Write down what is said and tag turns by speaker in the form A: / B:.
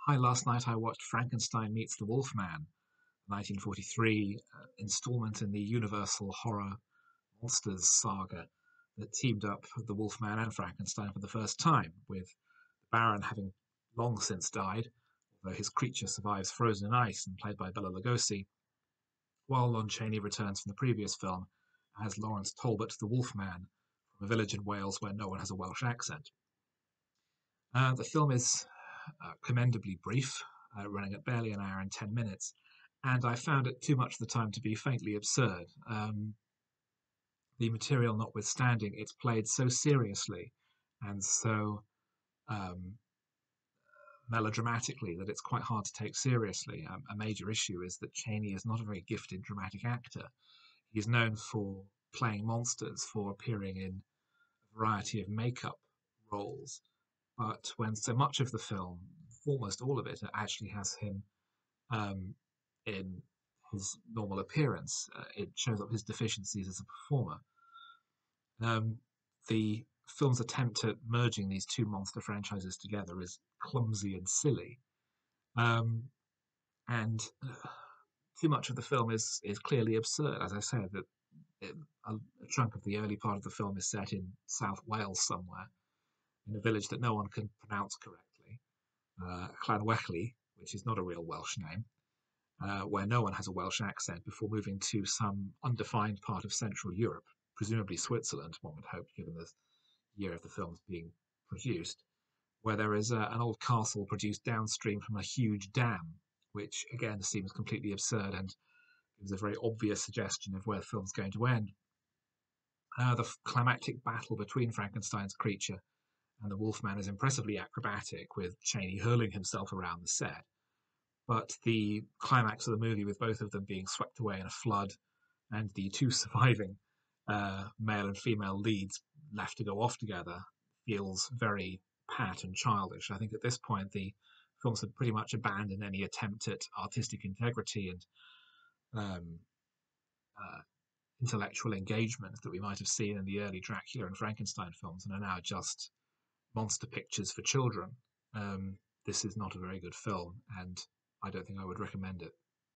A: Hi, last night I watched Frankenstein Meets the Wolfman, 1943 installment in the Universal horror monsters saga that teamed up the Wolfman and Frankenstein for the first time, with the Baron having long since died, although his creature survives frozen in ice and played by Bela Lugosi, while Lon Chaney returns from the previous film as Lawrence Talbot, the Wolfman, from a village in Wales where no one has a Welsh accent. The film is commendably brief, running at barely an hour and 10 minutes, and I found it too much of the time to be faintly absurd. The material notwithstanding, it's played so seriously and so um, melodramatically that it's quite hard to take seriously. A major issue is that Chaney is not a very gifted dramatic actor. He's known for playing monsters, for appearing in a variety of makeup roles, but when so much of the film, almost all of it, actually has him um, in his normal appearance, it shows up his deficiencies as a performer. Um, the film's attempt at merging these two monster franchises together is clumsy and silly, um, and too much of the film is clearly absurd. As I said, that it, a chunk of the early part of the film is set in South Wales somewhere, in a village that no one can pronounce correctly, Llanwechly, which is not a real Welsh name, where no one has a Welsh accent before moving to some undefined part of Central Europe, presumably Switzerland, one would hope, given the year of the films being produced, where there is an old castle produced downstream from a huge dam, which again seems completely absurd and gives a very obvious suggestion of where the film's going to end. The climactic battle between Frankenstein's creature and the Wolfman is impressively acrobatic, with Chaney hurling himself around the set. But the climax of the movie, with both of them being swept away in a flood and the two surviving male and female leads left to go off together, feels very pat and childish. I think at this point the films had pretty much abandoned any attempt at artistic integrity and um, uh, intellectual engagement that we might have seen in the early Dracula and Frankenstein films, and are now just monster pictures for children. This is not a very good film, and I don't think I would recommend it.